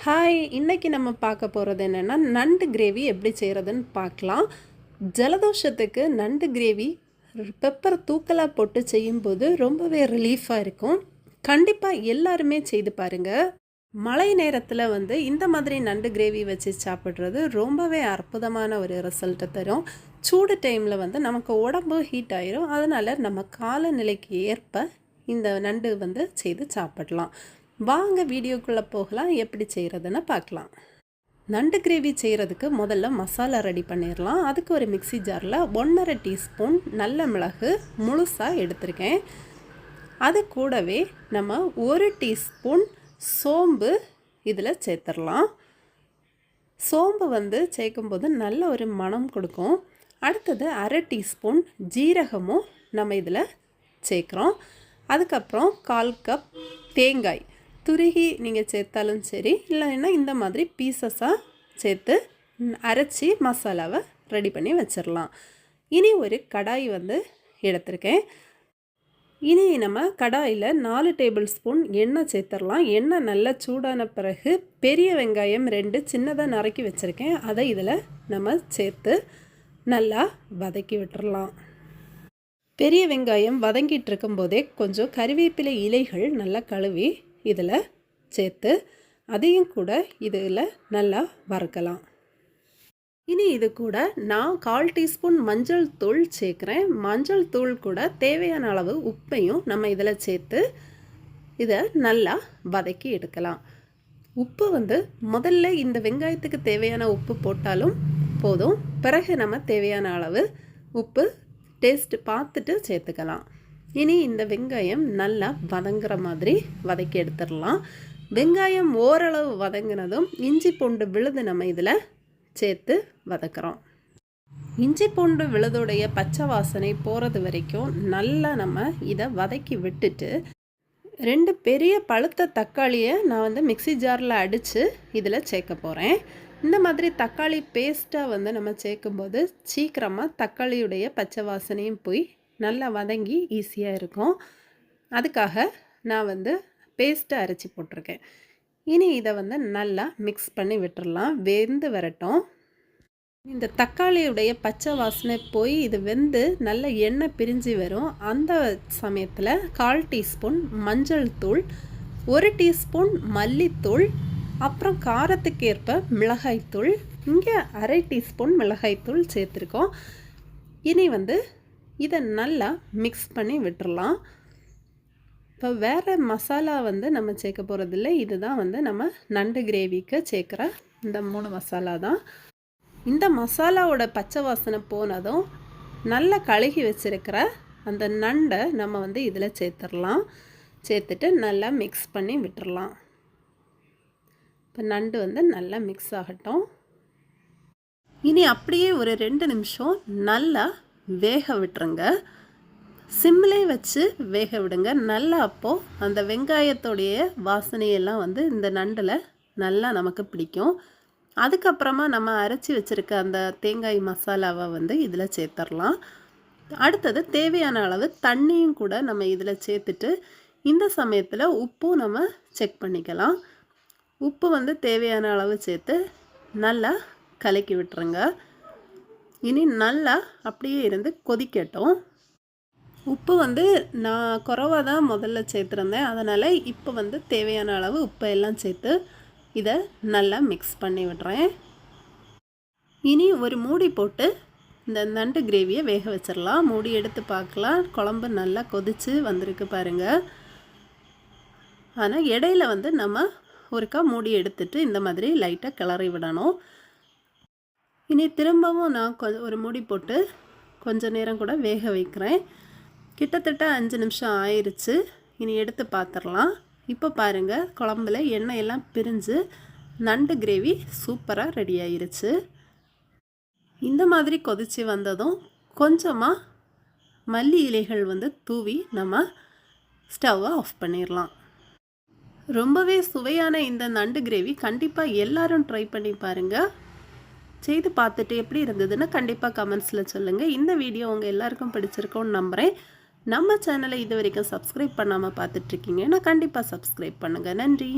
Hi, இன்னைக்கு நம்ம பார்க்க போகிறது என்னென்னா நண்டு கிரேவி எப்படி செய்கிறதுன்னு பார்க்கலாம். ஜலதோஷத்துக்கு நண்டு கிரேவி பெப்பர் தூக்கலாக போட்டு செய்யும்போது ரொம்பவே ரிலீஃபாக இருக்கும். கண்டிப்பாக எல்லாருமே செய்து பாருங்கள். மழை நேரத்தில் இந்த மாதிரி நண்டு கிரேவி வச்சு சாப்பிட்றது ரொம்பவே அற்புதமான ஒரு ரிசல்ட்டை தரும். சூடு டைமில் நமக்கு உடம்பு ஹீட் ஆயிரும். அதனால் நம்ம காலநிலைக்கு ஏற்ப இந்த நண்டு செய்து சாப்பிடலாம். வாங்க வீடியோக்குள்ளே போகலாம். எப்படி செய்கிறதுன்னு பார்க்கலாம். நண்டு கிரேவி செய்கிறதுக்கு முதல்ல மசாலா ரெடி பண்ணிடலாம். அதுக்கு ஒரு மிக்சி ஜாரில் 1.5 டீஸ்பூன் நல்ல மிளகு முழுசாக எடுத்திருக்கேன். அது கூடவே நம்ம 1 டீஸ்பூன் சோம்பு இதில் சேர்த்துடலாம். சோம்பு சேர்க்கும்போது நல்ல ஒரு மணம் கொடுக்கும். அடுத்தது 1/2 டீஸ்பூன் ஜீரகமும் நம்ம இதில் சேர்க்குறோம். அதுக்கப்புறம் 1/4 கப் தேங்காய் துருகி நீங்கள் சேர்த்தாலும் சரி, இல்லைன்னா இந்த மாதிரி பீசஸாக சேர்த்து அரைச்சி மசாலாவை ரெடி பண்ணி வச்சிடலாம். இனி ஒரு கடாய் எடுத்திருக்கேன். இனி நம்ம கடாயில் 4 டேபிள் ஸ்பூன் எண்ணெய் சேர்த்துடலாம். எண்ணெய் நல்லா சூடான பிறகு பெரிய வெங்காயம் 2 சின்னதாக நறுக்கி வச்சுருக்கேன். அதை இதில் நம்ம சேர்த்து நல்லா வதக்கி விட்டுறலாம். பெரிய வெங்காயம் வதங்கிட்டு இருக்கும்போதே கொஞ்சம் கறிவேப்பிலை இலைகள் நல்லா கழுவி இதில் சேர்த்து அதையும் கூட இதில் நல்லா வறுக்கலாம். இனி இது கூட நான் 1/4 டீஸ்பூன் மஞ்சள் தூள் சேர்க்குறேன். மஞ்சள் தூள் கூட தேவையான அளவு உப்பையும் நம்ம இதில் சேர்த்து இதை நல்லா வதக்கி எடுக்கலாம். உப்பு முதல்ல இந்த வெங்காயத்துக்கு தேவையான உப்பு போட்டாலும் போதும். பிறகு நம்ம தேவையான அளவு உப்பு டேஸ்ட் பார்த்துட்டு சேர்த்துக்கலாம். இனி இந்த வெங்காயம் நல்லா வதங்குற மாதிரி வதக்கி எடுத்துடலாம். வெங்காயம் ஓரளவு வதங்கினதும் இஞ்சி பூண்டு விழுது நம்ம இதில் சேர்த்து வதக்குறோம். இஞ்சி பூண்டு விழுதுடைய பச்சை வாசனை போகிறது வரைக்கும் நல்லா நம்ம இதை வதக்கி விட்டுட்டு 2 பெரிய பழுத்த தக்காளியை நான் மிக்சி ஜாரில் அடித்து இதில் சேர்க்க போகிறேன். இந்த மாதிரி தக்காளி பேஸ்ட்டாக நம்ம சேர்க்கும்போது சீக்கிரமாக தக்காளியுடைய பச்சை வாசனையும் போய் நல்லா வதங்கி ஈஸியாக இருக்கும். அதுக்காக நான் பேஸ்ட்டை அரைச்சி போட்டிருக்கேன். இனி இதை நல்லா மிக்ஸ் பண்ணி விட்டுறலாம். வெந்து வரட்டும். இந்த தக்காளியுடைய பச்சை வாசனை போய் இது வெந்து நல்ல எண்ணெய் பிரிஞ்சு வரும். அந்த சமயத்தில் 1/4 டீஸ்பூன் மஞ்சள் தூள், 1 டீஸ்பூன் மல்லித்தூள், அப்புறம் காரத்துக்கு ஏற்ப மிளகாய்த்தூள், இங்கே 1/2 டீஸ்பூன் மிளகாய்த்தூள் சேர்த்துருக்கோம். இனி இதை நல்லா மிக்ஸ் பண்ணி விட்டுறலாம். இப்போ வேறு மசாலா நம்ம சேர்க்க போகிறதில்ல. இதுதான் நம்ம நண்டு கிரேவிக்கு சேர்க்குற இந்த 3 மசாலா தான். இந்த மசாலாவோட பச்சை வாசனை போனதும் நல்லா கழுகி வச்சுருக்கிற அந்த நண்டை நம்ம இதில் சேர்த்துடலாம். சேர்த்துட்டு நல்லா மிக்ஸ் பண்ணி விட்டுறலாம். இப்போ நண்டு நல்லா மிக்ஸ் ஆகட்டும். இனி அப்படியே ஒரு 2 நிமிஷம் நல்லா வேக விட்டுருங்க. சிம்மிலே வச்சு வேக விடுங்க. நல்லா அப்போது அந்த வெங்காயத்தோடைய வாசனையெல்லாம் இந்த நண்டில் நல்லா நமக்கு பிடிக்கும். அதுக்கப்புறமா நம்ம அரைச்சி வச்சுருக்க அந்த தேங்காய் மசாலாவை இதில் சேர்த்துடலாம். அடுத்தது தேவையான அளவு தண்ணியும் கூட நம்ம இதில் சேர்த்துட்டு இந்த சமயத்தில் உப்பும் நம்ம செக் பண்ணிக்கலாம். உப்பு தேவையான அளவு சேர்த்து நல்லா கலக்கி விட்டுருங்க. இனி நல்லா அப்படியே இருந்து கொதிக்கட்டும். உப்பு நான் குறைவாக தான் முதல்ல சேர்த்துருந்தேன். அதனால் இப்போ தேவையான அளவு உப்பை எல்லாம் சேர்த்து இதை நல்லா மிக்ஸ் பண்ணி விடுறேன். இனி ஒரு மூடி போட்டு இந்த நண்டு கிரேவியை வேக வச்சிடலாம். மூடி எடுத்து பார்க்கலாம். குழம்பு நல்லா கொதித்து வந்திருக்கு பாருங்கள். ஆனால் இடையில நம்ம ஒருக்கா மூடி எடுத்துட்டு இந்த மாதிரி லைட்டாக கிளறி விடணும். இனி திரும்பவும் நான் ஒரு மூடி போட்டு கொஞ்ச நேரம் கூட வேக வைக்கிறேன். கிட்டத்தட்ட 5 நிமிஷம் ஆயிடுச்சு. இனி எடுத்து பார்த்துடலாம். இப்போ பாருங்கள், குழம்புல எண்ணெயெல்லாம் பிரிஞ்சு நண்டு கிரேவி சூப்பராக ரெடி ஆயிருச்சு. இந்த மாதிரி கொதித்து வந்ததும் கொஞ்சமாக மல்லி இலைகள் தூவி நம்ம ஸ்டவ்வை ஆஃப் பண்ணிடலாம். ரொம்பவே சுவையான இந்த நண்டு கிரேவி கண்டிப்பாக எல்லாரும் ட்ரை பண்ணி பாருங்கள். செய்து பார்த்துட்டு எப்படி இருந்ததுன்னு கண்டிப்பாக கமெண்ட்ஸில் சொல்லுங்கள். இந்த வீடியோ உங்கள் எல்லாருக்கும் பிடிச்சிருக்கோன்னு நம்புகிறேன். நம்ம சேனலை இது வரைக்கும் சப்ஸ்கிரைப் பண்ணாமல் பார்த்துட்ருக்கீங்கன்னா கண்டிப்பாக சப்ஸ்கிரைப் பண்ணுங்கள். நன்றி.